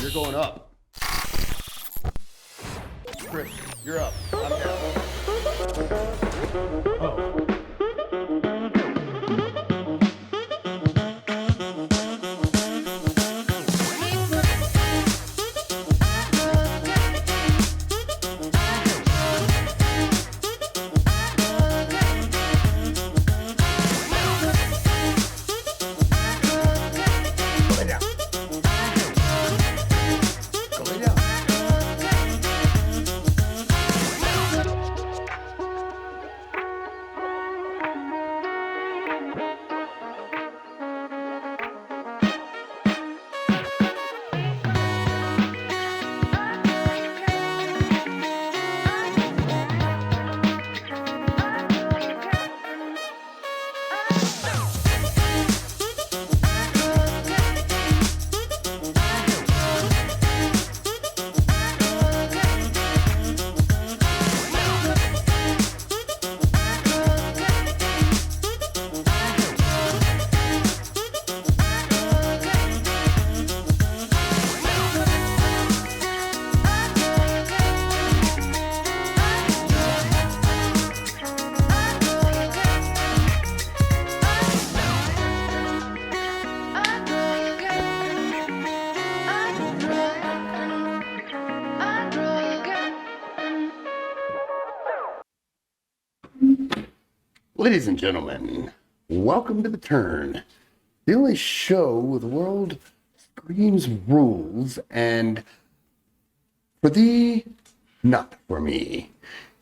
You're going up. Chris, you're up. I'm down. Oh. Ladies and gentlemen, welcome to The Turn, the only show where the world screams rules and for thee, not for me.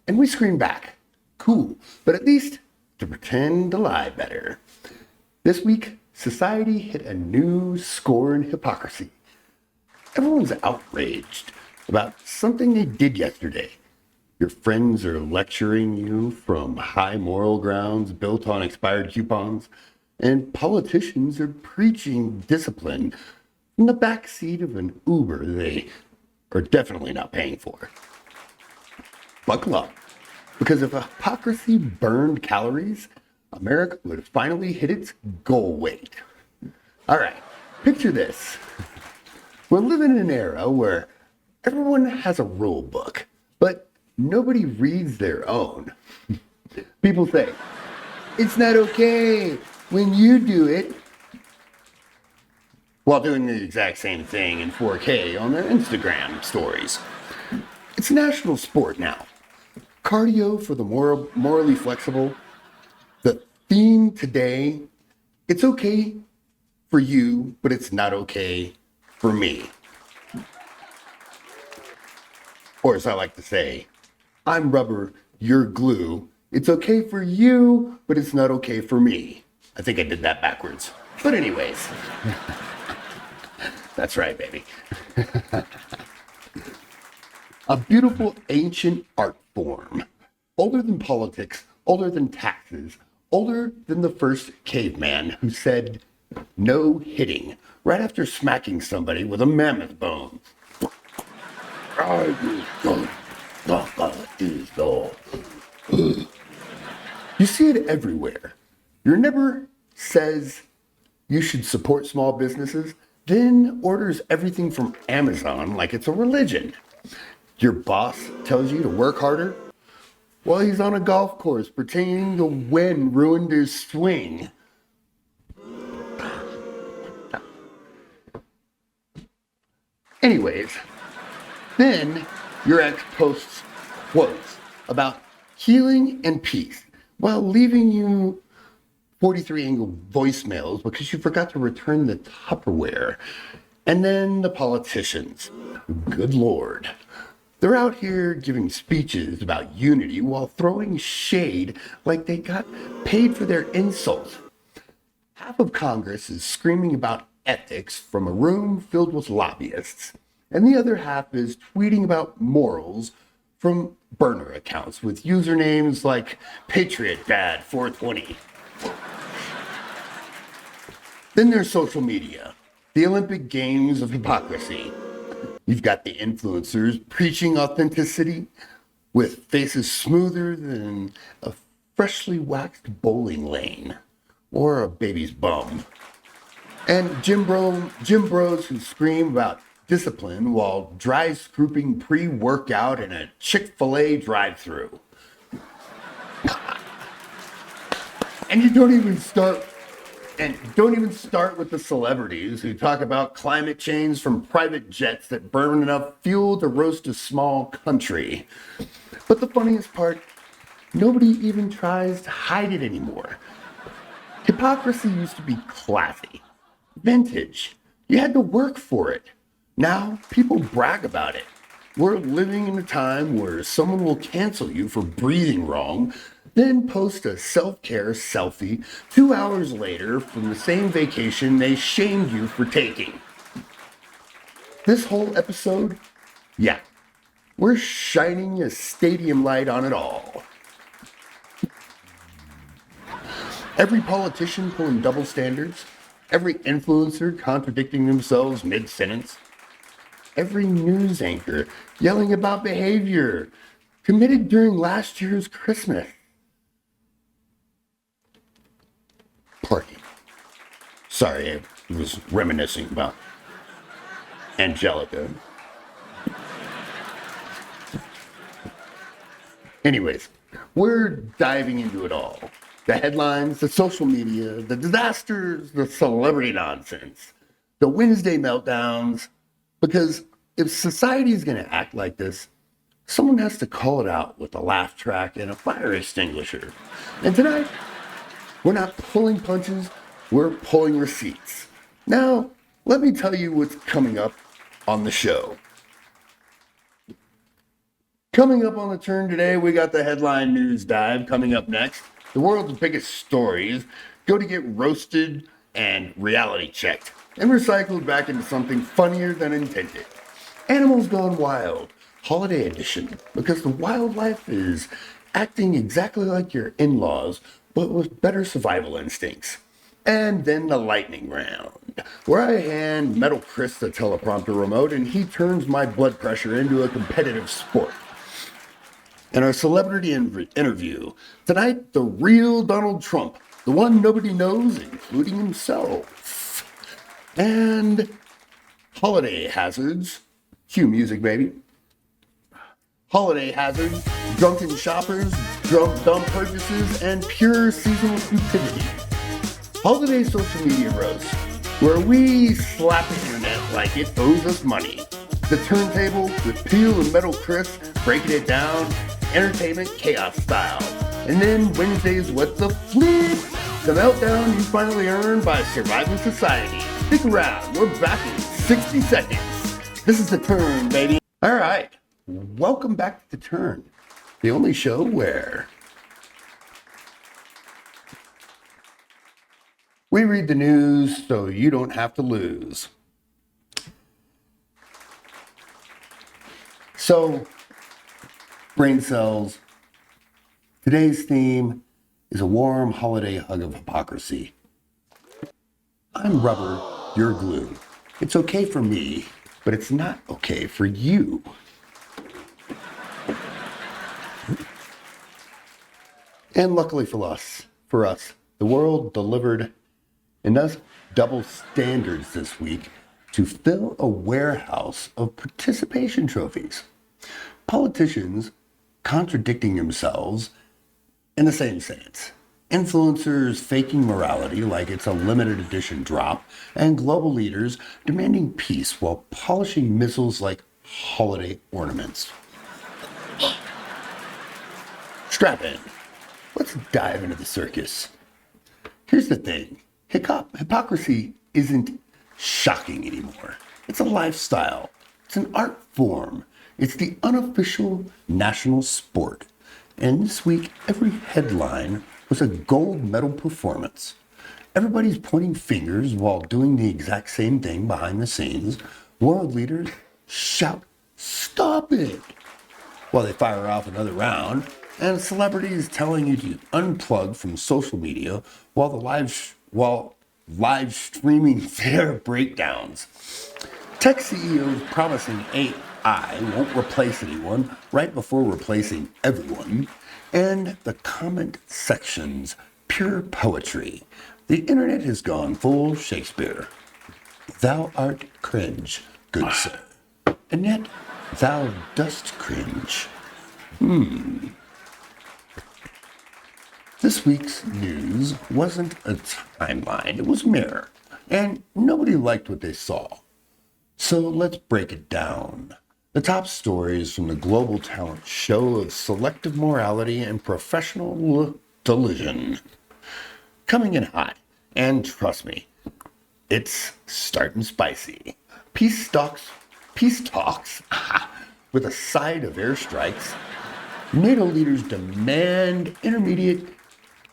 And we scream back. Cool, but at least to pretend to lie better. This week, society hit a new score in hypocrisy. Everyone's outraged about something they did yesterday. Your friends are lecturing you from high moral grounds built on expired coupons, and politicians are preaching discipline from the back seat of an Uber they are definitely not paying for. Buckle up, because if hypocrisy burned calories, America would finally hit its goal weight. All right, picture this. We're living in an era where everyone has a rule book, but nobody reads their own. People say, it's not okay when you do it, while doing the exact same thing in 4K on their Instagram stories. It's national sport now. Cardio for the morally flexible. The theme today, it's okay for you, but it's not okay for me. Or as I like to say, I'm rubber, you're glue. It's okay for you, but it's not okay for me. I think I did that backwards. But anyways, that's right, baby. A beautiful ancient art form, older than politics, older than taxes, older than the first caveman who said no hitting right after smacking somebody with a mammoth bone. You see it everywhere. Your neighbor says you should support small businesses, then orders everything from Amazon like it's a religion. Your boss tells you to work harder while he's on a golf course pretending the wind ruined his swing. Anyways, then your ex posts quotes about healing and peace while leaving you 43 angle voicemails because you forgot to return the Tupperware. And then the politicians, good Lord, they're out here giving speeches about unity while throwing shade like they got paid for their insults. Half of Congress is screaming about ethics from a room filled with lobbyists, and the other half is tweeting about morals from burner accounts with usernames like Patriot Dad 420. Then there's social media, the Olympic Games of hypocrisy. You've got the influencers preaching authenticity with faces smoother than a freshly waxed bowling lane or a baby's bum. And gym bros who scream about discipline while dry scooping pre-workout in a Chick-fil-A drive-thru. And don't even start with the celebrities who talk about climate change from private jets that burn enough fuel to roast a small country. But the funniest part, nobody even tries to hide it anymore. Hypocrisy used to be classy, vintage. You had to work for it. Now people brag about it. We're living in a time where someone will cancel you for breathing wrong, then post a self-care selfie 2 hours later from the same vacation they shamed you for taking. This whole episode, yeah, we're shining a stadium light on it all. Every politician pulling double standards, every influencer contradicting themselves mid-sentence, every news anchor yelling about behavior committed during last year's Christmas. Party. Sorry, I was reminiscing about Angelica. Anyways, we're diving into it all. The headlines, the social media, the disasters, the celebrity nonsense, the Wednesday meltdowns. Because if society is going to act like this, someone has to call it out with a laugh track and a fire extinguisher. And tonight, we're not pulling punches, we're pulling receipts. Now, let me tell you what's coming up on the show. Coming up on the turn today, we got the headline news dive coming up next. The world's biggest stories go to get roasted and reality checked and recycled back into something funnier than intended. Animals Gone Wild, Holiday Edition, because the wildlife is acting exactly like your in-laws, but with better survival instincts. And then the lightning round, where I hand Metal Chris the teleprompter remote and he turns my blood pressure into a competitive sport. In our celebrity interview, tonight, the real Donald Trump, the one nobody knows, including himself. And holiday hazards, cue music, baby. Holiday hazards, drunken shoppers, dumb purchases, and pure seasonal stupidity. Holiday social media roast, where we slap the internet like it owes us money. The Turntable with Peel and Metal Chris breaking it down, entertainment chaos style. And then Wednesdays with the flip, the meltdown you finally earned by surviving society. Stick around, we're back in 60 seconds. This is The Turn, baby. All right, welcome back to The Turn, the only show where we read the news so you don't have to lose. So, brain cells, today's theme is a warm holiday hug of hypocrisy. I'm rubber, you're glue. It's okay for me, but it's not okay for you. And luckily for us, the world delivered enough double standards this week to fill a warehouse of participation trophies. Politicians contradicting themselves in the same sentence. Influencers faking morality like it's a limited edition drop, and global leaders demanding peace while polishing missiles like holiday ornaments. Strap in. Let's dive into the circus. Here's the thing. Hypocrisy isn't shocking anymore. It's a lifestyle. It's an art form. It's the unofficial national sport. And this week, every headline was a gold medal performance. Everybody's pointing fingers while doing the exact same thing behind the scenes. World leaders shout, "Stop it!" while they fire off another round. And celebrities telling you to unplug from social media while live streaming their breakdowns. Tech CEOs promising AI won't replace anyone right before replacing everyone. And the comment section's pure poetry. The internet has gone full Shakespeare. Thou art cringe, good sir, and yet thou dost cringe. This week's news wasn't a timeline, it was mirror, and nobody liked what they saw. So let's break it down. The top stories from the global talent show of selective morality and professional delusion. Coming in hot, and trust me, it's starting spicy. Peace talks with a side of airstrikes. NATO leaders demand intermediate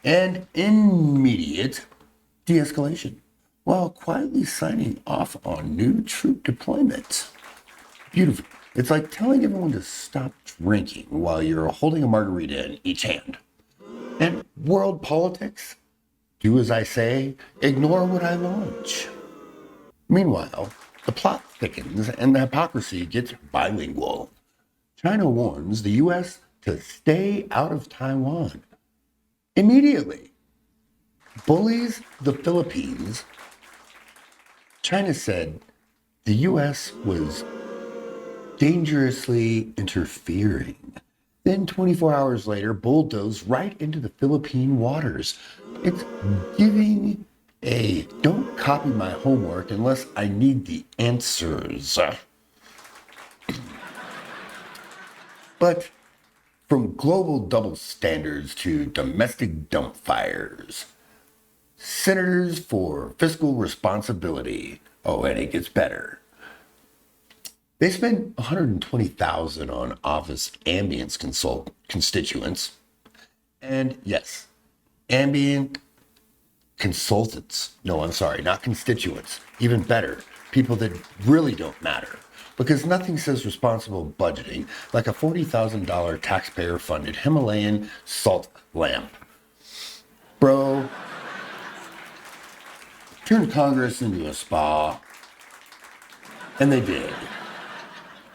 and immediate de-escalation while quietly signing off on new troop deployment. Beautiful. It's like telling everyone to stop drinking while you're holding a margarita in each hand. And world politics? Do as I say, ignore what I launch. Meanwhile, the plot thickens and the hypocrisy gets bilingual. China warns the U.S. to stay out of Taiwan immediately. Bullies the Philippines. China said the U.S. was dangerously interfering. Then 24 hours later, bulldozed right into the Philippine waters. It's giving a don't copy my homework unless I need the answers. But from global double standards to domestic dump fires, senators for fiscal responsibility. Oh, and it gets better. They spend $120,000 on office ambience constituents. And yes, ambient consultants. No, I'm sorry, not constituents. Even better, people that really don't matter. Because nothing says responsible budgeting like a $40,000 taxpayer-funded Himalayan salt lamp. Bro, turn Congress into a spa. And they did.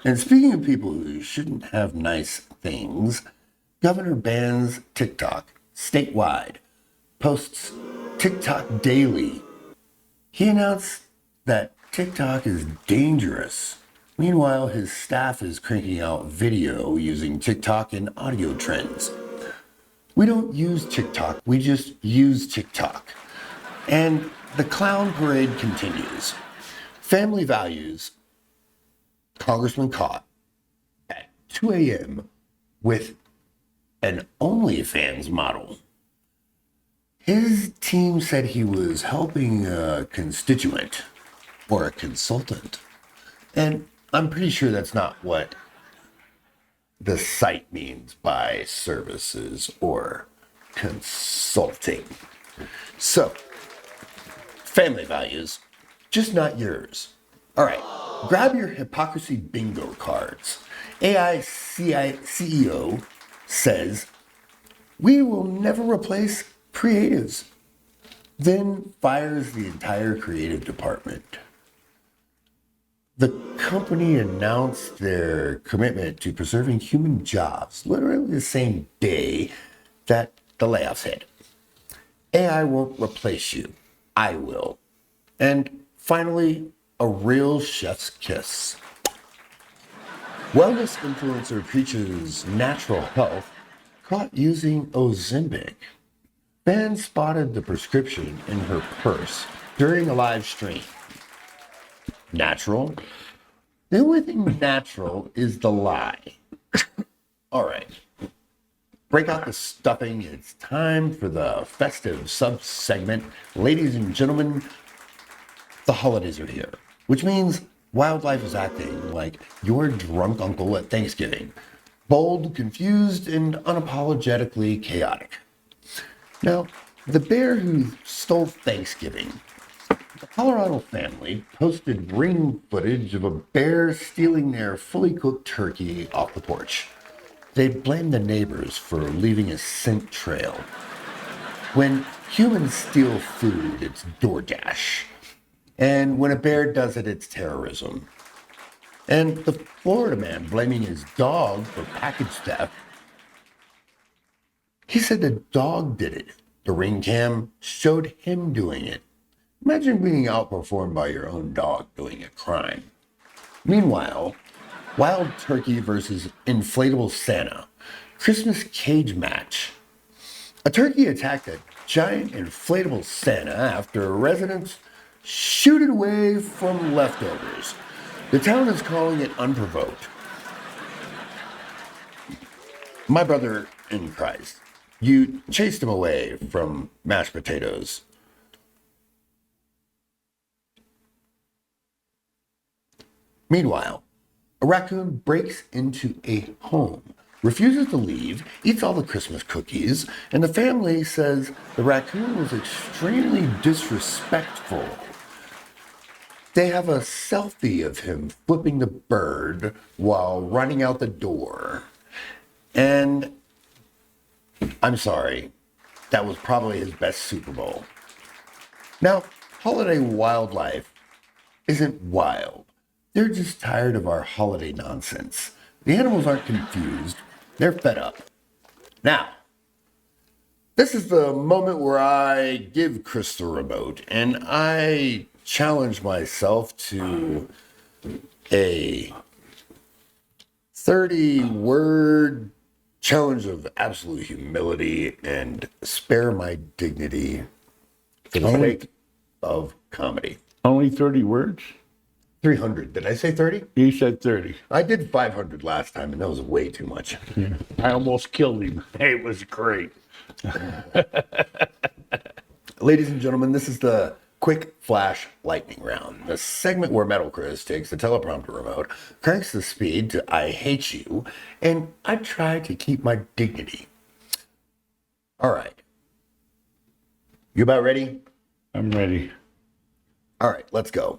And speaking of people who shouldn't have nice things, Governor bans TikTok statewide, posts TikTok daily. He announced that TikTok is dangerous. Meanwhile, his staff is cranking out video using TikTok and audio trends. We don't use TikTok, we just use TikTok. And the clown parade continues. Family values. Congressman caught at 2 a.m. with an OnlyFans model. His team said he was helping a constituent or a consultant. And I'm pretty sure that's not what the site means by services or consulting. So, family values, just not yours. All right, grab your hypocrisy bingo cards. AI CEO says, we will never replace creatives, then fires the entire creative department. The company announced their commitment to preserving human jobs literally the same day that the layoffs hit. AI won't replace you. I will. And finally, a real chef's kiss. Wellness influencer preaches natural health, caught using Ozempic. Fans spotted the prescription in her purse during a live stream. Natural? The only thing natural is the lie. All right. Break out the stuffing. It's time for the festive sub-segment. Ladies and gentlemen, the holidays are here, which means wildlife is acting like your drunk uncle at Thanksgiving. Bold, confused, and unapologetically chaotic. Now, the bear who stole Thanksgiving. The Colorado family posted ring footage of a bear stealing their fully cooked turkey off the porch. They blamed the neighbors for leaving a scent trail. When humans steal food, it's DoorDash. And when a bear does it, it's terrorism. And the Florida man blaming his dog for package theft. He said the dog did it. The ring cam showed him doing it. Imagine being outperformed by your own dog doing a crime. Meanwhile, wild turkey versus inflatable Santa. Christmas cage match. A turkey attacked a giant inflatable Santa after residents shoot it away from leftovers. The town is calling it unprovoked. My brother in Christ, you chased him away from mashed potatoes. Meanwhile, a raccoon breaks into a home, refuses to leave, eats all the Christmas cookies, and the family says the raccoon was extremely disrespectful. They have a selfie of him flipping the bird while running out the door. And I'm sorry, that was probably his best Super Bowl. Now, holiday wildlife isn't wild. They're just tired of our holiday nonsense. The animals aren't confused. They're fed up. Now, this is the moment where I give Chris the remote and I challenge myself to a 30-word challenge of absolute humility and spare my dignity for the sake of comedy. Only 30 words? 300. Did I say 30? You said 30. I did 500 last time, and that was way too much. Yeah. I almost killed him. Hey, it was great. Ladies and gentlemen, this is the quick flash lightning round, the segment where Metal Chris takes the teleprompter remote, cranks the speed to I hate you, and I try to keep my dignity. All right. You about ready? I'm ready. All right, let's go.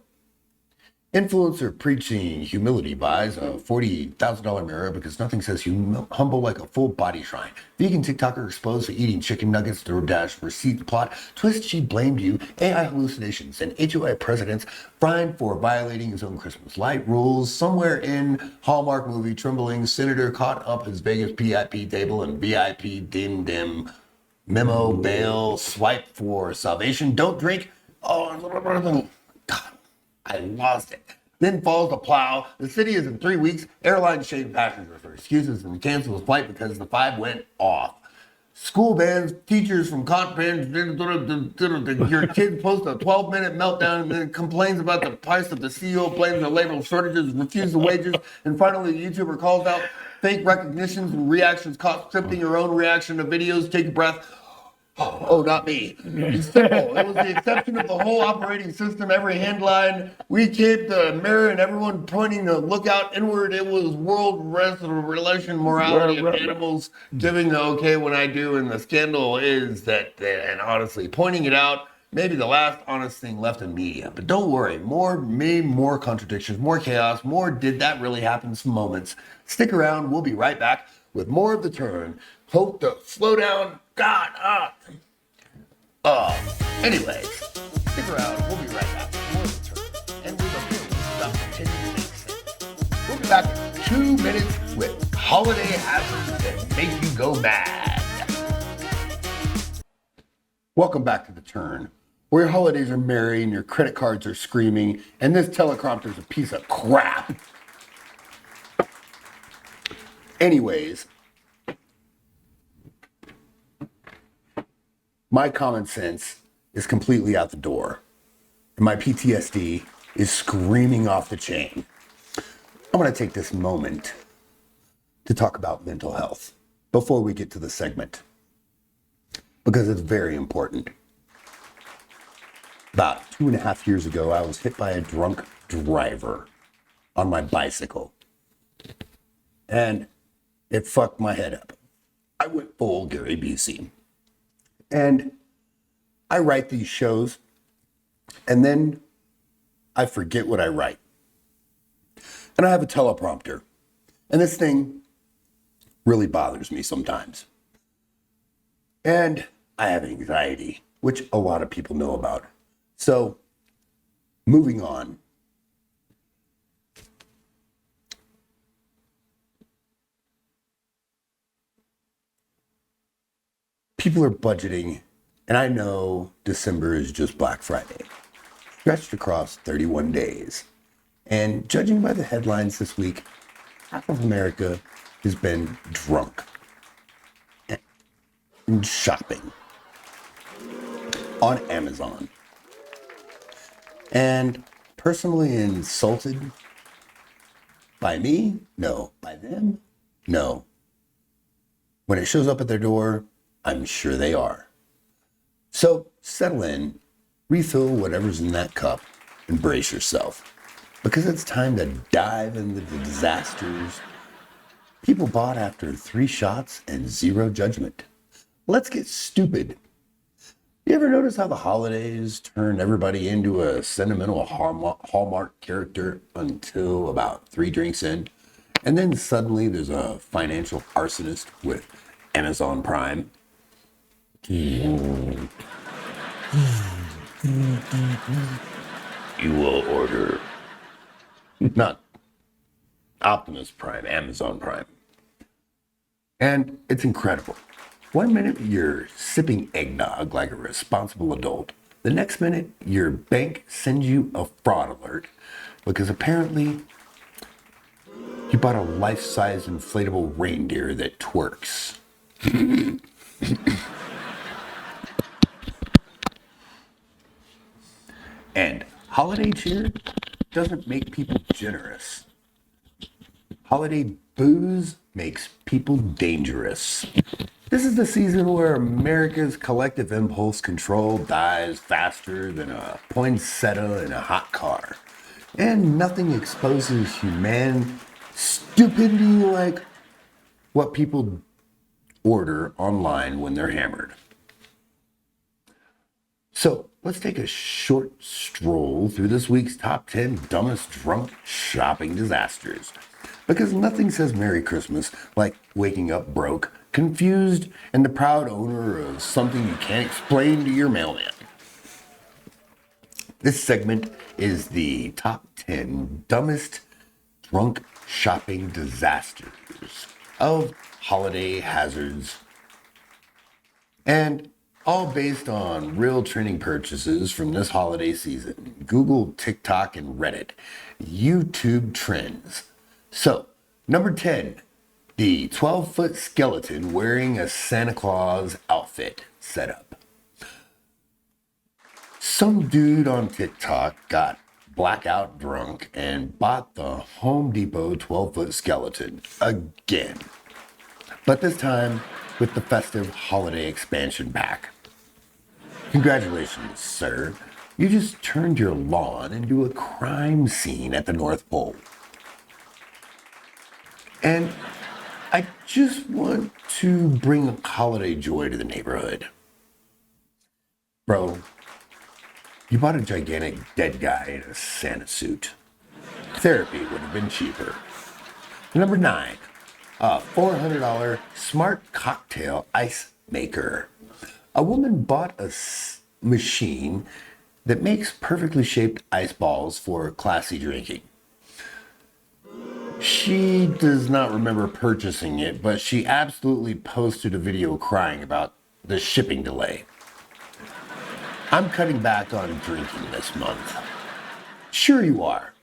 Influencer preaching humility buys a $40,000 mirror because nothing says humble like a full body shrine. Vegan TikToker exposed to eating chicken nuggets, DoorDash receipt plot. Twist she blamed you. AI hallucinations and HOI presidents fined for violating his own Christmas light rules. Somewhere in Hallmark movie trembling, senator caught up his Vegas PIP table and VIP dim memo bail swipe for salvation. Don't drink. Oh, God. I lost it. Then falls the plow. The city is in 3 weeks. Airline shaved passengers for excuses and cancels flight because the 5 went off. School bans teachers from caught bans. Your kid posts a 12-minute meltdown and then complains about the price of the CEO, blames the labor shortages, refuses wages, and finally the YouTuber calls out fake recognitions and reactions caught scripting your own reaction to videos. Take a breath. Oh, not me. It's simple. It was the exception of the whole operating system, every headline. We kept the mirror and everyone pointing to look out inward. It was world relation morality of animals giving the okay when I do. And the scandal is that, and honestly, pointing it out, maybe the last honest thing left in media. But don't worry, more contradictions, more chaos, more did that really happen moments. Stick around. We'll be right back with more of The Turn. Hope to slow down. God up. Anyways, stick around. We'll be right back with more of The Turn. And we've about continuing things. We'll be back in 2 minutes with holiday hazards that make you go mad. Welcome back to The Turn, where your holidays are merry and your credit cards are screaming, and this teleprompter's a piece of crap. Anyways, my common sense is completely out the door, and my PTSD is screaming off the chain. I'm going to take this moment to talk about mental health before we get to the segment, because it's very important. About 2.5 years ago, I was hit by a drunk driver on my bicycle, and it fucked my head up. I went full Gary Busey. And I write these shows, and then I forget what I write. And I have a teleprompter. And this thing really bothers me sometimes. And I have anxiety, which a lot of people know about. So, moving on. People are budgeting, and I know December is just Black Friday, stretched across 31 days. And judging by the headlines this week, half of America has been drunk and shopping on Amazon. And personally insulted by me? No. By them? No. When it shows up at their door, I'm sure they are. So settle in, refill whatever's in that cup, and brace yourself. Because it's time to dive into the disasters people bought after 3 shots and 0 judgment. Let's get stupid. You ever notice how the holidays turn everybody into a sentimental Hallmark character until about 3 drinks in? And then suddenly there's a financial arsonist with Amazon Prime. You will order. Not Optimus Prime, Amazon Prime. And it's incredible. One minute you're sipping eggnog like a responsible adult. The next minute your bank sends you a fraud alert because apparently you bought a life-size inflatable reindeer that twerks. And holiday cheer doesn't make people generous. Holiday booze makes people dangerous. This is the season where America's collective impulse control dies faster than a poinsettia in a hot car. And nothing exposes human stupidity like what people order online when they're hammered. So let's take a short stroll through this week's top 10 dumbest drunk shopping disasters. Because nothing says Merry Christmas like waking up broke, confused, and the proud owner of something you can't explain to your mailman. This segment is the top 10 dumbest drunk shopping disasters of holiday hazards. And all based on real trending purchases from this holiday season. Google, TikTok, and Reddit. YouTube trends. So, number 10, the 12-foot skeleton wearing a Santa Claus outfit setup. Some dude on TikTok got blackout drunk and bought the Home Depot 12-foot skeleton again. But this time with the festive holiday expansion pack. Congratulations, sir. You just turned your lawn into a crime scene at the North Pole. And I just want to bring holiday joy to the neighborhood. Bro, you bought a gigantic dead guy in a Santa suit. Therapy would have been cheaper. Number 9, a $400 smart cocktail ice maker. A woman bought a machine that makes perfectly shaped ice balls for classy drinking. She does not remember purchasing it, but she absolutely posted a video crying about the shipping delay. I'm cutting back on drinking this month. Sure you are.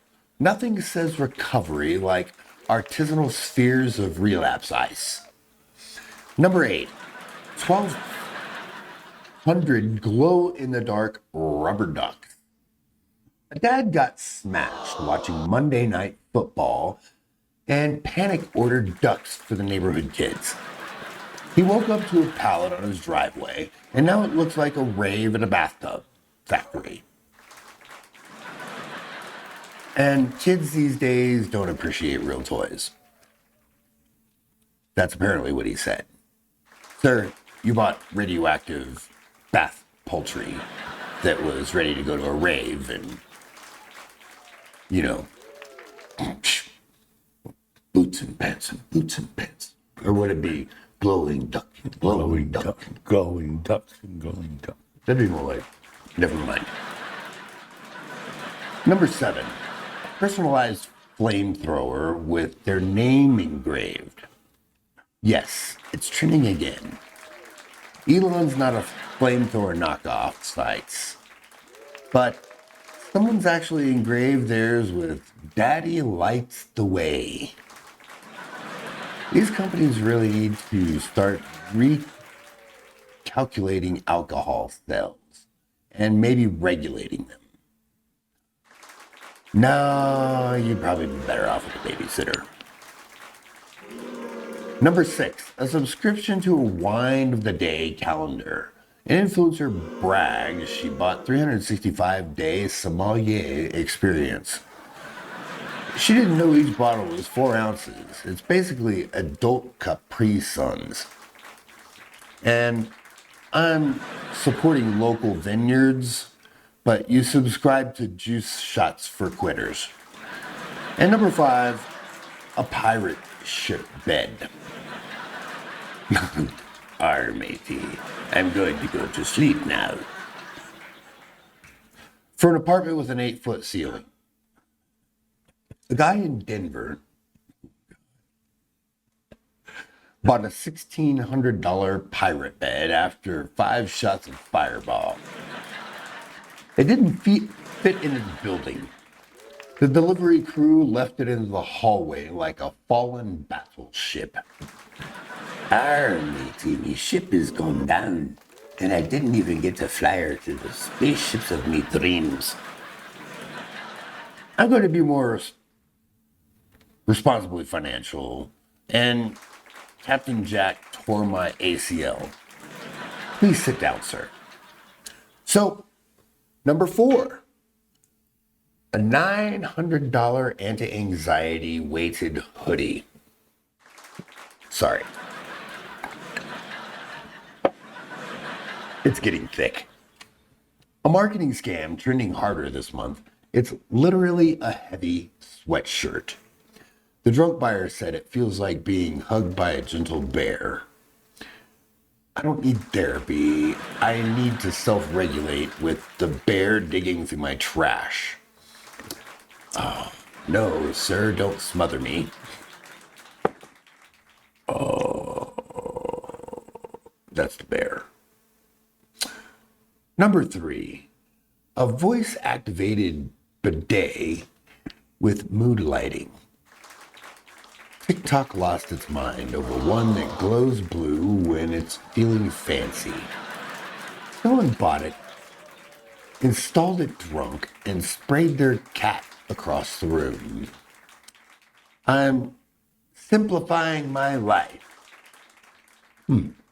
Nothing says recovery like artisanal spheres of relapse ice. Number 8, 1,200 glow-in-the-dark rubber ducks. A dad got smashed watching Monday Night Football and panic-ordered ducks for the neighborhood kids. He woke up to a pallet on his driveway, and now it looks like a rave at a bathtub factory. And kids these days don't appreciate real toys. That's apparently what he said. Sir, you bought radioactive bath poultry that was ready to go to a rave and, you know, boots and pants and boots and pants. Or would it be glowing duck and glowing duck? Glowing ducks and glowing ducks. That'd be more like, never mind. Number 7, personalized flamethrower with their name engraved. Yes, it's trending again. Elon's not a flamethrower knockoff sites, but someone's actually engraved theirs with Daddy lights the way. These companies really need to start recalculating alcohol sales and maybe regulating them. No, you'd probably be better off with a babysitter. Number 6, a subscription to a wine of the day calendar. An influencer brags she bought 365-day sommelier experience. She didn't know each bottle was 4 ounces. It's basically adult Capri Suns. And I'm supporting local vineyards, but you subscribe to juice shots for quitters. And number 5, a pirate ship bed. Arr, matey, I'm going to go to sleep now. For an apartment with an 8-foot ceiling. The guy in Denver bought a $1,600 pirate bed after 5 shots of Fireball. It didn't fit in his building. The delivery crew left it in the hallway like a fallen battleship. Arr, matey, me ship is gone down, and I didn't even get to fly her to the spaceships of me dreams. I'm going to be more responsibly financial, and Captain Jack tore my ACL. Please sit down, sir. So, number 4, a $900 anti-anxiety weighted hoodie. Sorry. It's getting thick. A marketing scam trending harder this month. It's literally a heavy sweatshirt. The drunk buyer said it feels like being hugged by a gentle bear. I don't need therapy. I need to self-regulate with the bear digging through my trash. Oh, no, sir, don't smother me. Oh, that's the bear. Number 3, a voice-activated bidet with mood lighting. TikTok lost its mind over one that glows blue when it's feeling fancy. Someone bought it, installed it drunk, and sprayed their cat across the room. I'm simplifying my life.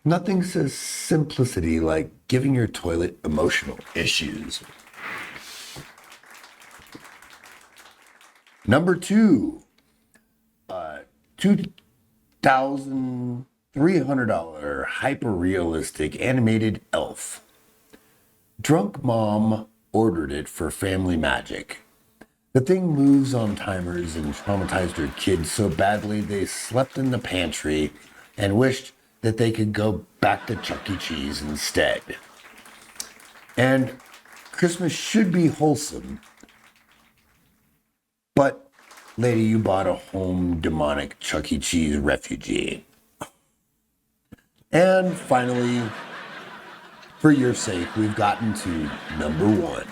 Nothing says simplicity like giving your toilet emotional issues. Number 2, $2,300 hyper-realistic animated elf. Drunk mom ordered it for family magic. The thing moves on timers and traumatized her kids so badly they slept in the pantry and wished that they could go back to Chuck E. Cheese instead. And Christmas should be wholesome, but lady, you bought a home demonic Chuck E. Cheese refugee. And finally, for your sake, we've gotten to number 1.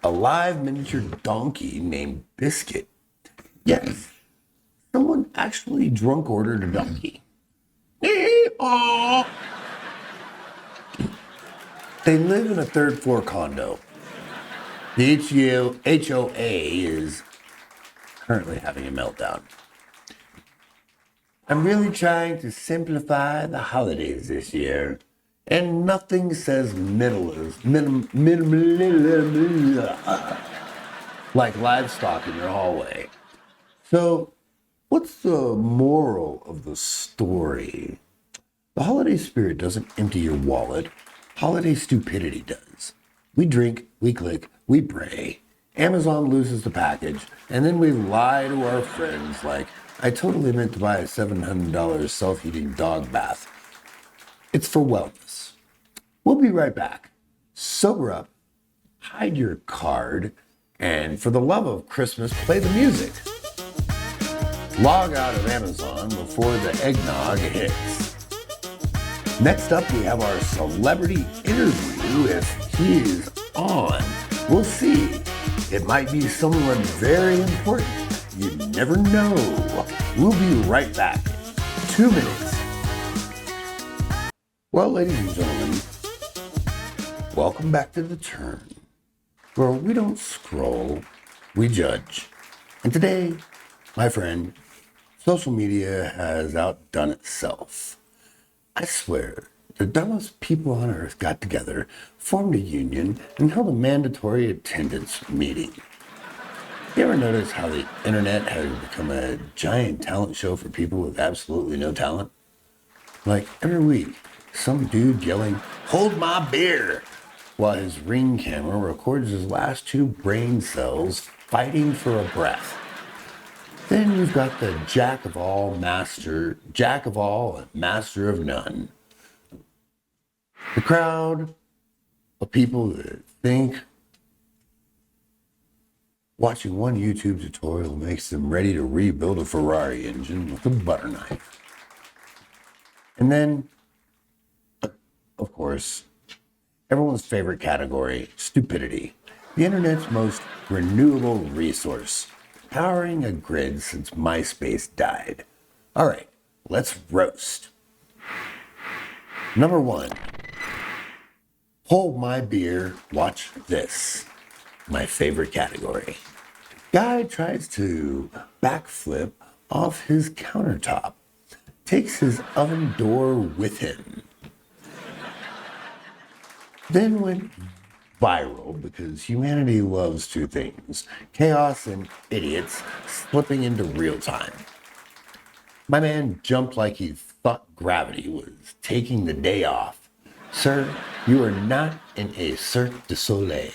A live miniature donkey named Biscuit. Yes, someone actually drunk ordered a donkey. Aww. They live in a 3rd floor condo. The HOA is currently having a meltdown. I'm really trying to simplify the holidays this year, and nothing says like livestock in your hallway. So, what's the moral of the story? The holiday spirit doesn't empty your wallet. Holiday stupidity does. We drink, we click, we pray. Amazon loses the package, and then we lie to our friends like, I totally meant to buy a $700 self-heating dog bath. It's for wellness. We'll be right back. Sober up, hide your card, and for the love of Christmas, play the music. Log out of Amazon before the eggnog hits. Next up, we have our celebrity interview if he is on. We'll see. It might be someone very important. You never know. We'll be right back. 2 minutes. Well, ladies and gentlemen, welcome back to The Turn, where we don't scroll, we judge. And today, my friend, social media has outdone itself. I swear, the dumbest people on earth got together, formed a union, and held a mandatory attendance meeting. You ever notice how the internet has become a giant talent show for people with absolutely no talent? Like every week, some dude yelling, "Hold my beer," while his Ring camera records his last 2 brain cells fighting for a breath. Then you've got the jack of all and master of none. The crowd of people that think watching one YouTube tutorial makes them ready to rebuild a Ferrari engine with a butter knife. And then, of course, everyone's favorite category, stupidity. The internet's most renewable resource, powering a grid since MySpace died. All right, let's roast. Number 1, hold my beer, watch this. My favorite category. Guy tries to backflip off his countertop, takes his oven door with him. Then went viral because humanity loves 2 things: chaos and idiots slipping into real time. My man jumped like he thought gravity was taking the day off. Sir, you are not in a Cirque du Soleil.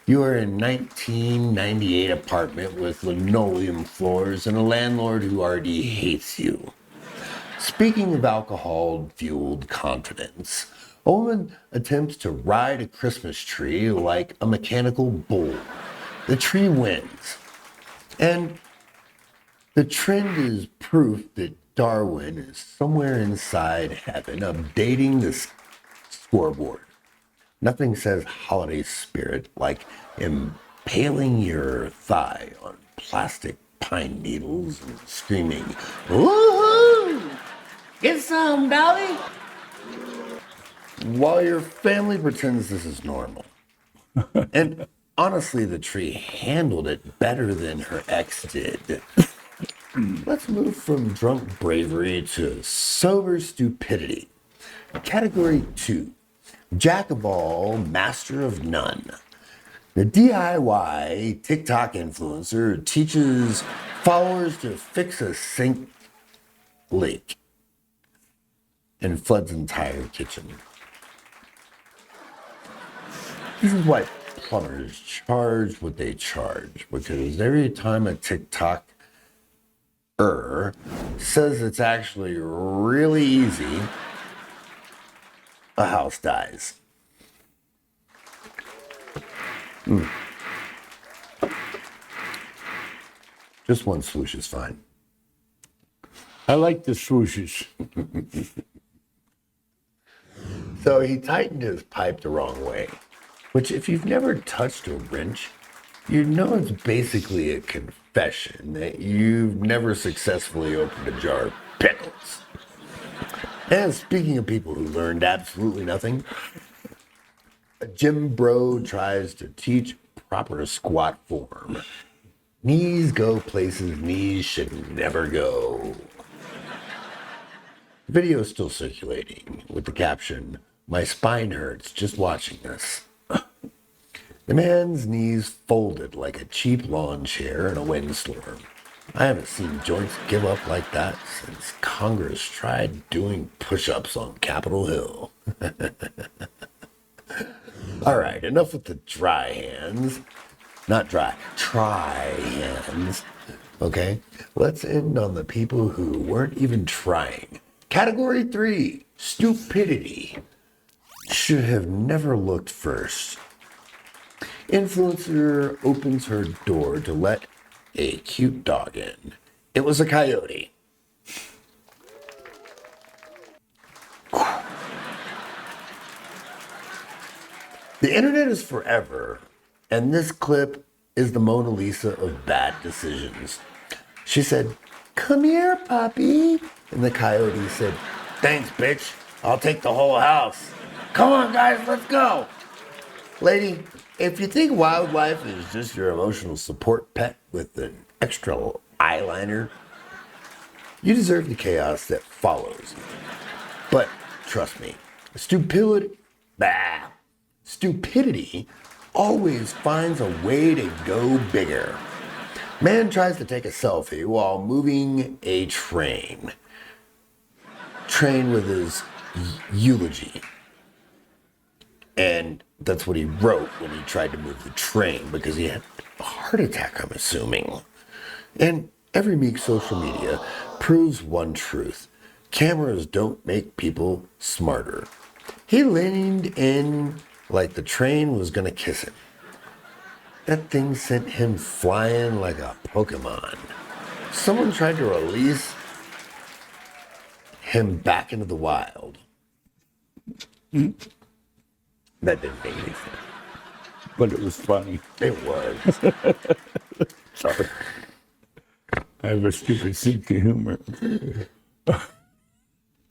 You are in a 1998 apartment with linoleum floors and a landlord who already hates you. Speaking of alcohol-fueled confidence, a woman attempts to ride a Christmas tree like a mechanical bull. The tree wins. And the trend is proof that Darwin is somewhere inside heaven updating the scoreboard. Nothing says holiday spirit like impaling your thigh on plastic pine needles and screaming, "Woohoo! Get some, Dolly!" While your family pretends this is normal. And honestly, the tree handled it better than her ex did. Let's move from drunk bravery to sober stupidity. Category 2, jack of all, master of none. The DIY TikTok influencer teaches followers to fix a sink leak and floods entire kitchen. This is why plumbers charge what they charge, because every time a TikToker says it's actually really easy, a house dies. Just one swoosh is fine. I like the swooshes. So he tightened his pipe the wrong way, which if you've never touched a wrench, you know it's basically a confession that you've never successfully opened a jar of pickles. And speaking of people who learned absolutely nothing, a gym bro tries to teach proper squat form. Knees go places knees should never go. The video is still circulating with the caption, "My spine hurts just watching this." The man's knees folded like a cheap lawn chair in a windstorm. I haven't seen joints give up like that since Congress tried doing push-ups on Capitol Hill. All right, enough with the dry hands. Not dry, try hands. Okay, let's end on the people who weren't even trying. Category 3, stupidity. Should have never looked first. Influencer opens her door to let a cute dog in. It was a coyote. The internet is forever And this clip is the Mona Lisa of bad decisions. She said, "Come here, puppy." And the coyote said, "Thanks, bitch. I'll take the whole house. Come on, guys, let's go." Lady, if you think wildlife is just your emotional support pet with an extra eyeliner, you deserve the chaos that follows. But trust me, stupidity always finds a way to go bigger. Man tries to take a selfie while moving a train with his eulogy. And that's what he wrote when he tried to move the train, because he had a heart attack, I'm assuming. And every meek social media proves one truth: cameras don't make people smarter. He leaned in like the train was gonna kiss him. That thing sent him flying like a Pokemon. Someone tried to release him back into the wild. That didn't make any sense. But it was funny. It was. Sorry. I have a stupid sense of humor.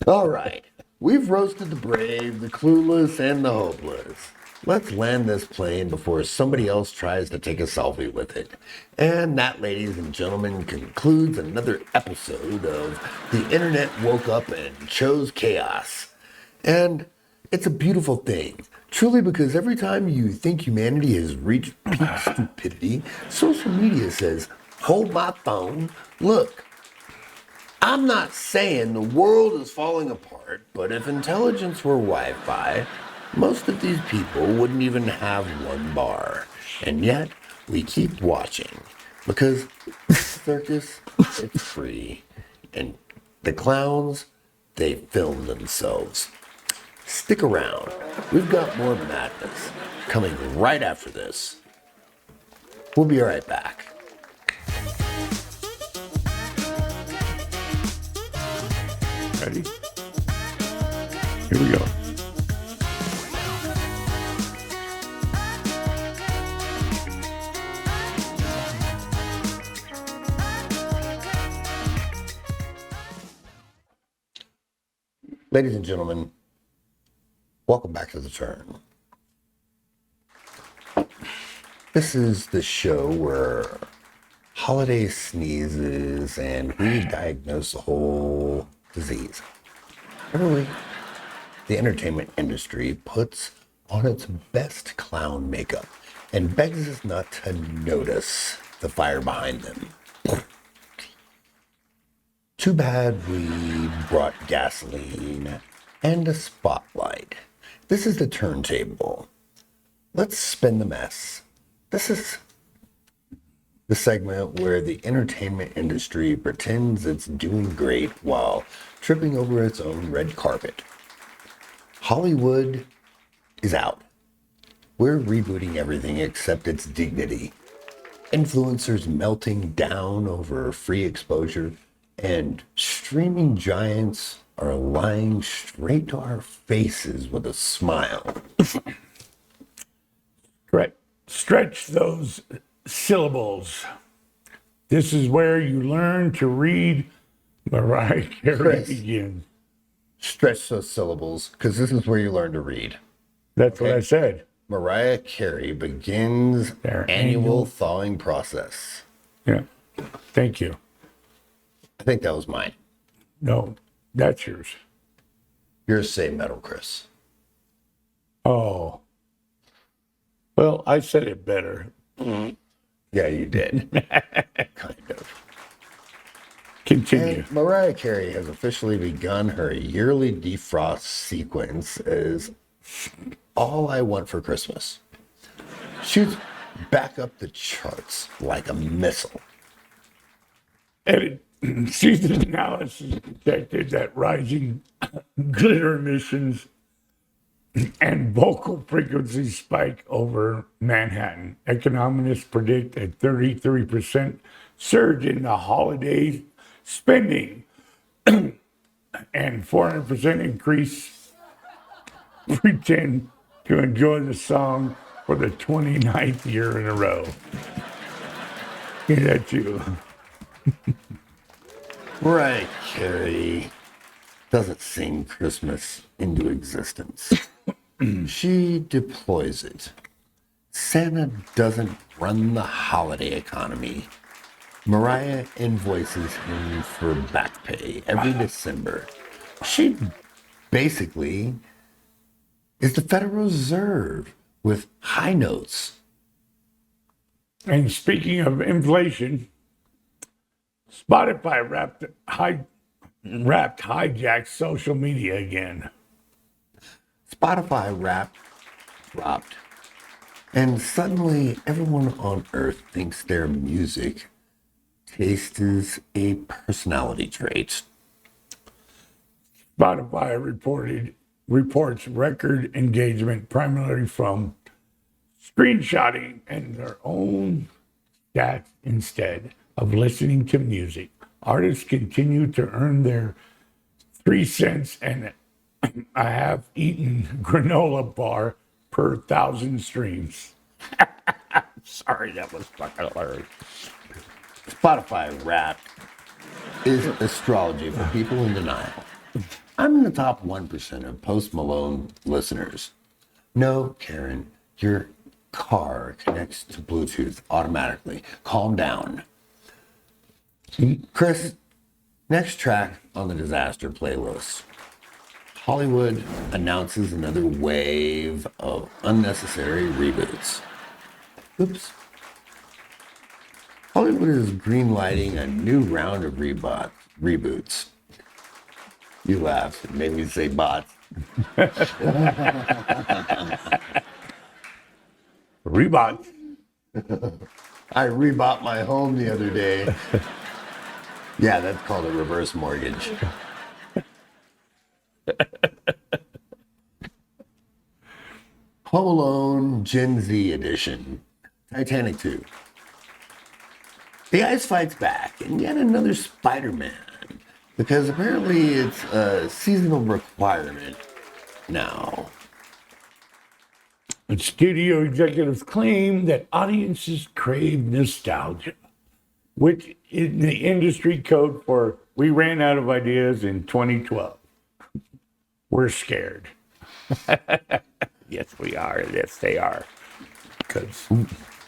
All right. We've roasted the brave, the clueless, and the hopeless. Let's land this plane before somebody else tries to take a selfie with it. And that, ladies and gentlemen, concludes another episode of The Internet Woke Up and Chose Chaos. And it's a beautiful thing. Truly, because every time you think humanity has reached peak stupidity, social media says, "Hold my phone, look." I'm not saying the world is falling apart, but if intelligence were Wi-Fi, most of these people wouldn't even have one bar. And yet, we keep watching, because circus, it's free. And the clowns, they film themselves. Stick around. We've got more madness coming right after this. We'll be right back. Ready? Here we go. Ladies and gentlemen, welcome back to The Turn. This is the show where holiday sneezes and we diagnose the whole disease. Every week, the entertainment industry puts on its best clown makeup and begs us not to notice the fire behind them. Too bad we brought gasoline and a spotlight. This is the Turntable. Let's spin the mess. This is the segment where the entertainment industry pretends it's doing great while tripping over its own red carpet. Hollywood is out. We're rebooting everything except its dignity. Influencers melting down over free exposure, and streaming giants are lying straight to our faces with a smile. Right. Stretch those syllables. This is where you learn to read Mariah Carey Chris. begins. Stretch those syllables, because this is where you learn to read. That's what I said. Mariah Carey begins Their annual annual- thawing process. Yeah. Thank you. I think that was mine. No, that's yours. Yours say metal, Chris. Oh. Well, I said it better. Yeah, you did. Kind of. Continue. And Mariah Carey has officially begun her yearly defrost sequence as All I Want for Christmas. Shoots back up the charts like a missile. Edit. Season analysis detected that rising glitter emissions and vocal frequency spike over Manhattan. Economists predict a 33% surge in the holiday spending and 400% increase. Pretend to enjoy the song for the 29th year in a row. Is that you? Mariah Carey doesn't sing Christmas into existence. She deploys it. Santa doesn't run the holiday economy. Mariah invoices him for back pay every December. She basically is the Federal Reserve with high notes. And speaking of inflation, Spotify hijacked social media again. Spotify rap dropped, and suddenly everyone on Earth thinks their music taste is a personality trait. Spotify reports record engagement primarily from screenshotting and their own stats instead of listening to music. Artists continue to earn their 3 cents and a half-eaten granola bar per 1,000 streams. Sorry, that was fucking hilarious. Spotify rap is astrology for people in denial. I'm in the top 1% of Post Malone listeners. No, Karen, your car connects to Bluetooth automatically. Calm down. Chris, next track on the disaster playlist. Hollywood announces another wave of unnecessary reboots. Oops. Hollywood is greenlighting a new round of reboots. You laughed. It made me say bots. Reebok. I rebought my home the other day. Yeah, that's called a reverse mortgage. Home Alone Gen Z edition. Titanic 2. The ice fights back, and yet another Spider-Man. Because apparently it's a seasonal requirement now. And studio executives claim that audiences crave nostalgia, which is the industry code for we ran out of ideas in 2012. We're scared. Yes, we are. Yes, they are. Because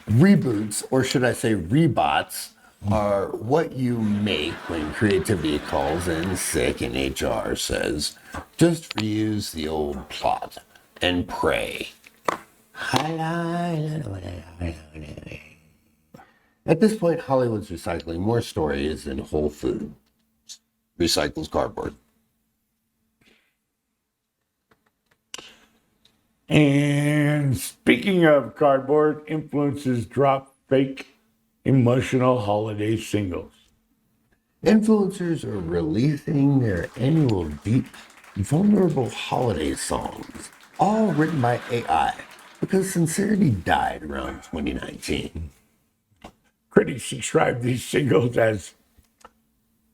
Reboots, or should I say rebots, are what you make when creativity calls in sick and HR says, just reuse the old plot and pray. At this point, Hollywood's recycling more stories than Whole Foods recycles cardboard. And speaking of cardboard, influencers drop fake emotional holiday singles. Influencers are releasing their annual deep, vulnerable holiday songs, all written by AI, because sincerity died around 2019. Critics describe these singles as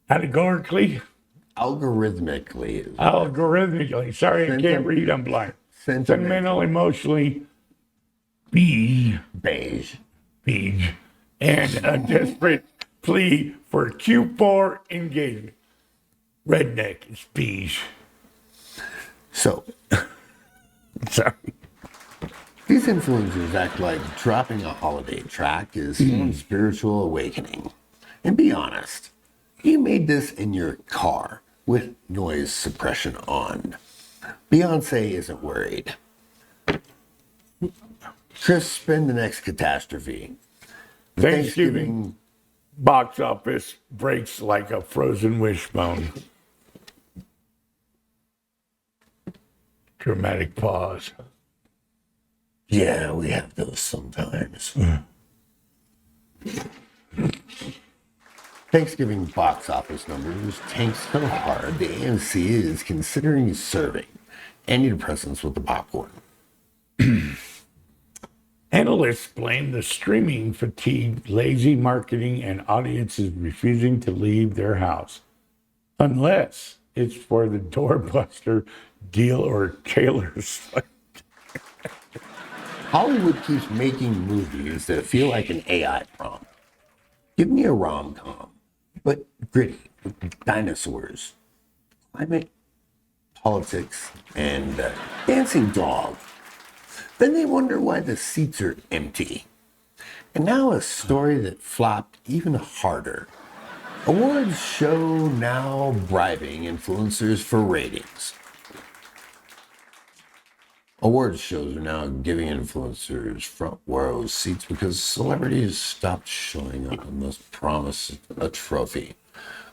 allegorically, Algorithmically. sorry, I can't read, I'm blind. Sentimental, emotionally, beige, and a desperate plea for Q4 engagement. Redneck is beige. So, Sorry. these influencers act like dropping a holiday track is some spiritual awakening. And be honest, you made this in your car with noise suppression on. Beyonce isn't worried. Chris, spin the next catastrophe. Thanksgiving box office breaks like a frozen wishbone. Dramatic pause. Yeah, we have those sometimes. Thanksgiving box office numbers tanked so hard, the AMC is considering serving antidepressants with the popcorn. Analysts blame the streaming fatigue, lazy marketing, and audiences refusing to leave their house, unless it's for the doorbuster deal or Taylor Swift. Hollywood keeps making movies that feel like an AI prompt. Give me a rom-com, but gritty, with dinosaurs, climate, politics, and dancing dog. Then they wonder why the seats are empty. And now a story that flopped even harder. Awards show now bribing influencers for ratings. Awards shows are now giving influencers front row seats because celebrities stopped showing up and thus promised a trophy.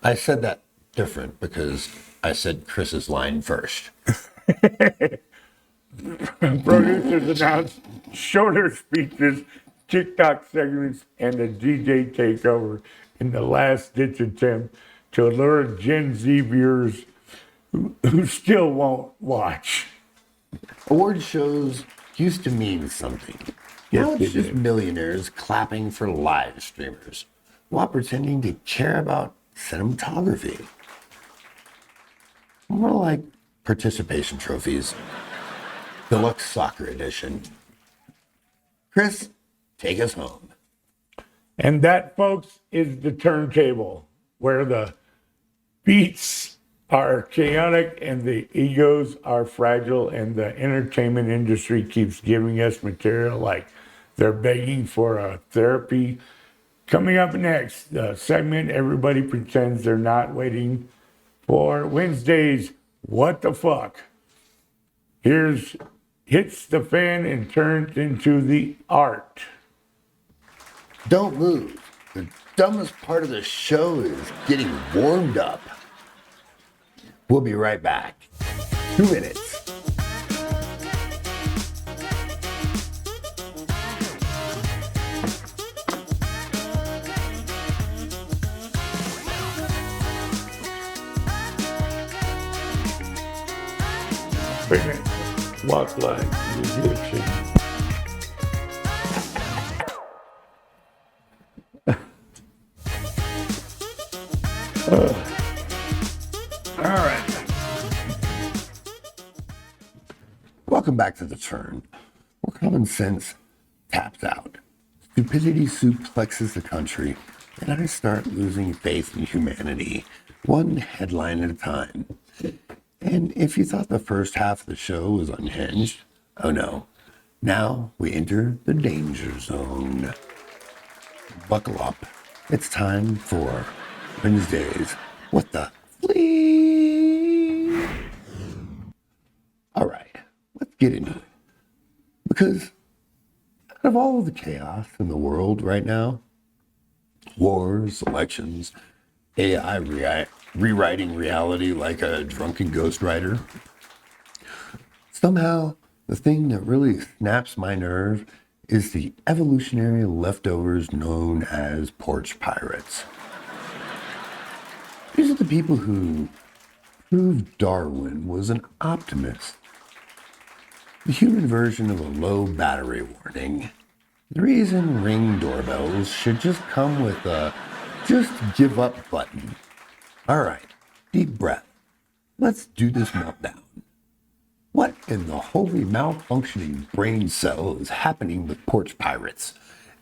I said that different because I said Chris's line first. Producers announced shorter speeches, TikTok segments, and a DJ takeover in the last-ditch attempt to allure Gen Z viewers who still won't watch. Award shows used to mean something. Now it's just millionaires clapping for live streamers while pretending to care about cinematography. More like participation trophies. Deluxe Soccer Edition. Chris, take us home. And that, folks, is the turntable, where the beats are chaotic and the egos are fragile, and the entertainment industry keeps giving us material like they're begging for a therapy. Coming up next, the segment everybody pretends they're not waiting for, Wednesday's What the Fuck. Here's hits the fan and turns into the art. Don't move. The dumbest part of the show is getting warmed up. We'll be right back. 2 minutes. Walk like the Egyptian. All right. Welcome back to The Turn, where common sense taps out. Stupidity suplexes the country, and I start losing faith in humanity, one headline at a time. And if you thought the first half of the show was unhinged, oh no. Now we enter the danger zone. Buckle up. It's time for Wednesday's What the Flea? All right, let's get into it. Because out of all of the chaos in the world right now, wars, elections, AI rewriting reality like a drunken ghostwriter, somehow the thing that really snaps my nerve is the evolutionary leftovers known as porch pirates. These are the people who proved Darwin was an optimist. The human version of a low battery warning. The reason Ring doorbells should just come with a just give up button. All right, deep breath. Let's do this meltdown. What in the holy malfunctioning brain cell is happening with porch pirates?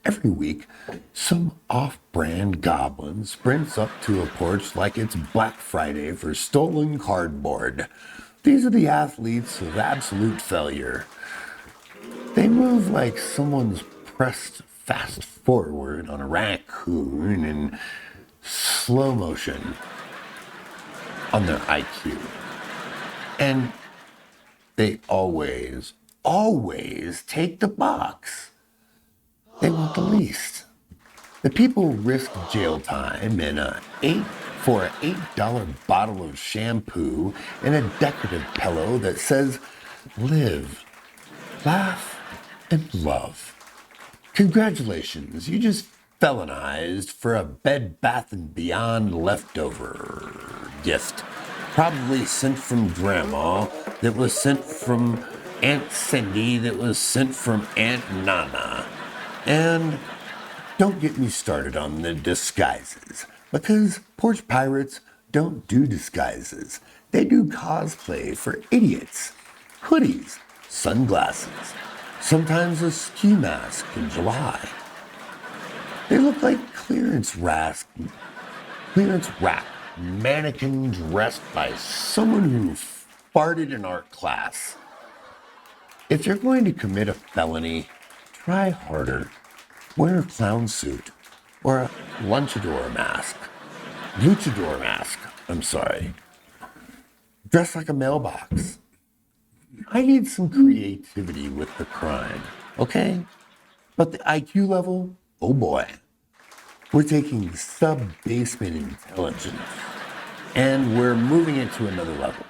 Every week, some off-brand goblin sprints up to a porch like it's Black Friday for stolen cardboard. These are the athletes of absolute failure. They move like someone's pressed fast forward on a raccoon in slow motion on their IQ. And they always take the box. They want the least. The people risk jail time and for an $8 bottle of shampoo and a decorative pillow that says, live, laugh, and love. Congratulations, you just felonized for a Bed Bath & Beyond leftover gift. Probably sent from Grandma, that was sent from Aunt Cindy, that was sent from Aunt Nana. And don't get me started on the disguises, because porch pirates don't do disguises. They do cosplay for idiots. Hoodies, sunglasses, Sometimes a ski mask in July. They look like clearance rack mannequin dressed by someone who farted in art class. If you're going to commit a felony, try harder. Wear a clown suit or a luchador mask. I'm sorry. Dress like a mailbox. I need some creativity with the crime, okay? But the IQ level, oh boy. We're taking sub-basement intelligence and we're moving it to another level.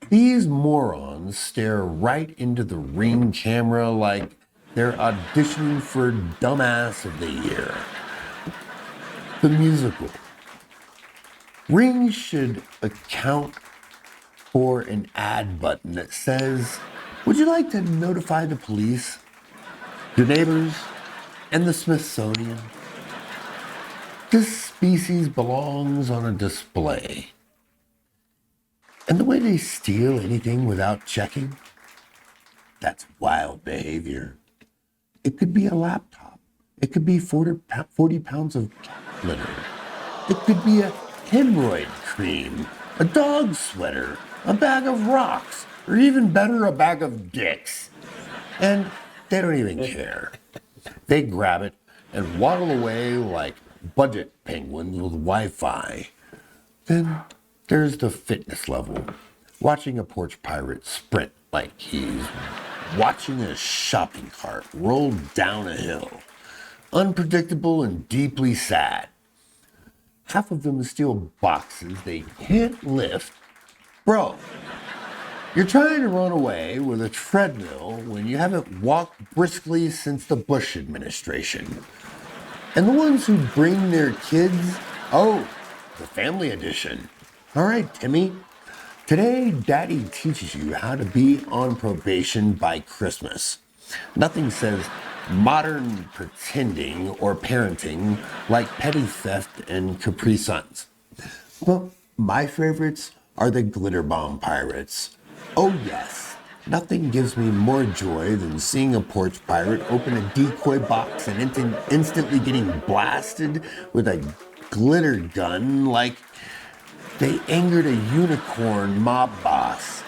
These morons stare right into the Ring camera like they're auditioning for Dumbass of the Year. The musical. Ring should account for an ad button that says, "Would you like to notify the police, your neighbors, and the Smithsonian? This species belongs on a display." And the way they steal anything without checking, that's wild behavior. It could be a laptop. It could be 40 pounds of cat litter. It could be a hemorrhoid cream, a dog sweater, a bag of rocks, or even better, a bag of dicks. And they don't even care. They grab it and waddle away like budget penguins with Wi-Fi. Then there's the fitness level. Watching a porch pirate sprint like he's watching a shopping cart roll down a hill. Unpredictable and deeply sad. Half of them steal boxes they can't lift. Bro, you're trying to run away with a treadmill when you haven't walked briskly since the Bush administration. And the ones who bring their kids, oh, the family edition. All right, Timmy. Today, Daddy teaches you how to be on probation by Christmas. Nothing says modern pretending or parenting like petty theft and Capri Suns. Well, my favorites are the glitter bomb pirates. Oh yes, nothing gives me more joy than seeing a porch pirate open a decoy box and instantly getting blasted with a glitter gun like they angered a unicorn mob boss.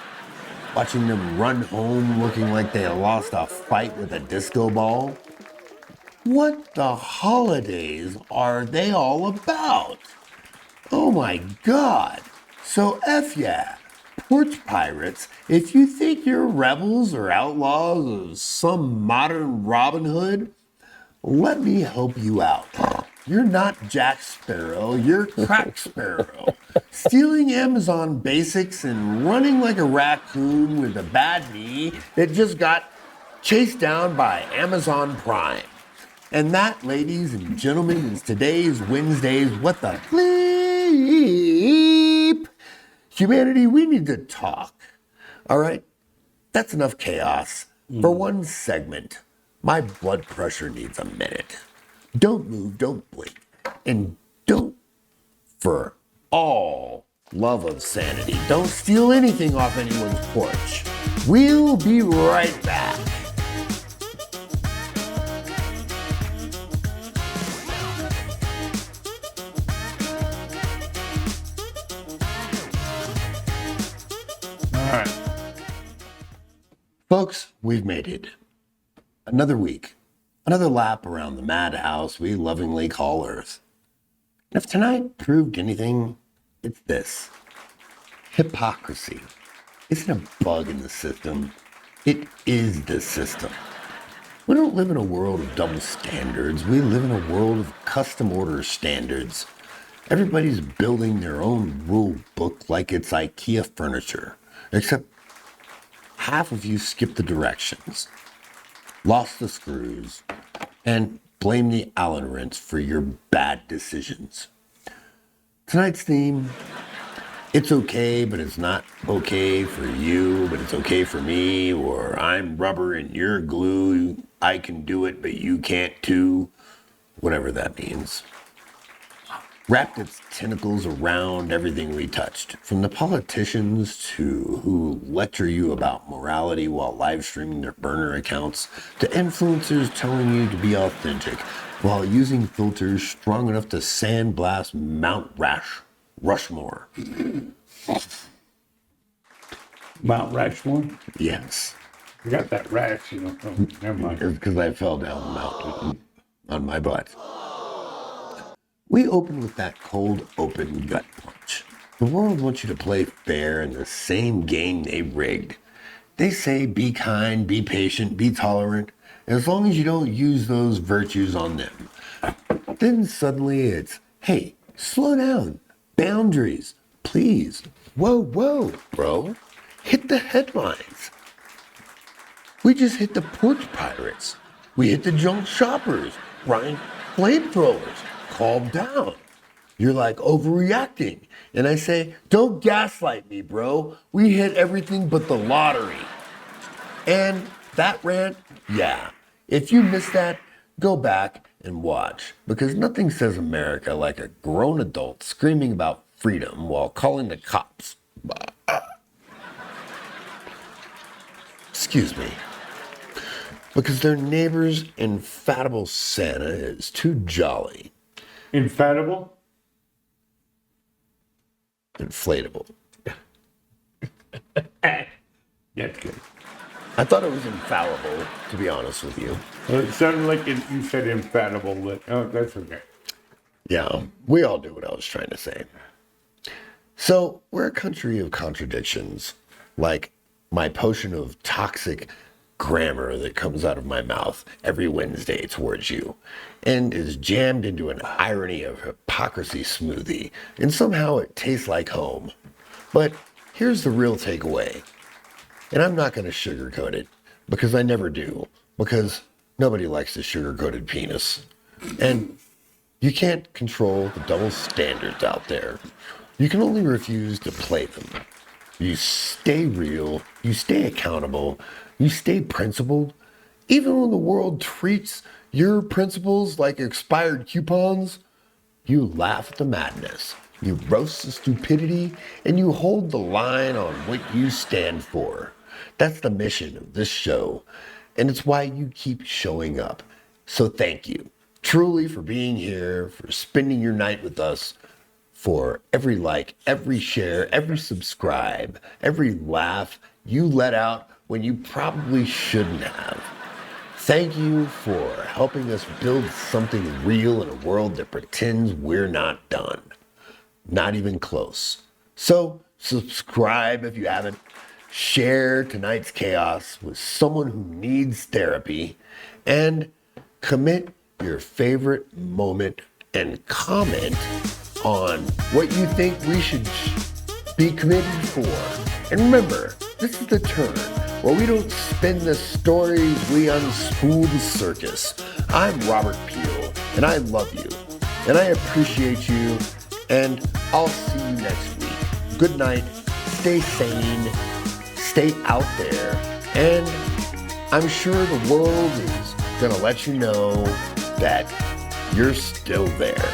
Watching them run home looking like they lost a fight with a disco ball. What the holidays are they all about? Oh my God. So F yeah, porch pirates, if you think you're rebels or outlaws or some modern Robin Hood, let me help you out. You're not Jack Sparrow, you're Crack Sparrow. Stealing Amazon basics and running like a raccoon with a bad knee that just got chased down by Amazon Prime. And that, ladies and gentlemen, is today's Wednesday's What the Bleep? Humanity, we need to talk. All right? That's enough chaos for one segment. My blood pressure needs a minute. Don't move, don't blink, and don't, for all love of sanity, don't steal anything off anyone's porch. We'll be right back. All right. Folks, we've made it. Another week. Another lap around the madhouse we lovingly call Earth. And if tonight proved anything, it's this. Hypocrisy isn't a bug in the system. It is the system. We don't live in a world of double standards. We live in a world of custom order standards. Everybody's building their own rule book like it's IKEA furniture. Except half of you skip the directions, lost the screws, and blame the Allen wrench for your bad decisions. Tonight's theme, it's okay, but it's not okay for you, but it's okay for me, or I'm rubber and you're glue, I can do it, but you can't too, whatever that means. wrapped its tentacles around everything we touched, from the politicians to who lecture you about morality while live streaming their burner accounts, to influencers telling you to be authentic while using filters strong enough to sandblast Mount Rushmore. Mount Rushmore? Yes. You got that rash, you know. Oh, never mind. It's because I fell down the mountain on my butt. We open with that cold, open gut punch. The world wants you to play fair in the same game they rigged. They say be kind, be patient, be tolerant, as long as you don't use those virtues on them. Then suddenly it's, hey, slow down, boundaries, please. Whoa, bro, hit the headlines. We just hit the porch pirates. We hit the junk shoppers, Ryan flamethrowers. Calm down. You're like overreacting. And I say, don't gaslight me, bro. We hit everything but the lottery. And that rant, yeah. If you missed that, go back and watch. Because nothing says America like a grown adult screaming about freedom while calling the cops. Excuse me. Because their neighbor's infallible Santa is too jolly. Infallible? Inflatable. That's good. I thought it was infallible, to be honest with you. Well, it sounded like you said infallible, but oh, that's okay. Yeah, we all do what I was trying to say. So, we're a country of contradictions, like my potion of toxic grammar that comes out of my mouth every Wednesday towards you and is jammed into an irony of hypocrisy smoothie, and somehow it tastes like home. But here's the real takeaway, and I'm not going to sugarcoat it, because I never do, because nobody likes a sugar-coated penis. And you can't control the double standards out there. You can only refuse to play them. You stay real, you stay accountable, you stay principled, even when the world treats your principles like expired coupons. You laugh at the madness, you roast the stupidity, and you hold the line on what you stand for. That's the mission of this show, and it's why you keep showing up. So thank you, truly, for being here, for spending your night with us, for every like, every share, every subscribe, every laugh you let out when you probably shouldn't have. Thank you for helping us build something real in a world that pretends we're not done. Not even close. So subscribe if you haven't. Share tonight's chaos with someone who needs therapy. And commit your favorite moment and comment on what you think we should be committed for. And remember, this is the turn where we don't spin the stories, we unspool the circus. I'm Robert Peel, and I love you, and I appreciate you, and I'll see you next week. Good night, stay sane, stay out there, and I'm sure the world is gonna let you know that you're still there.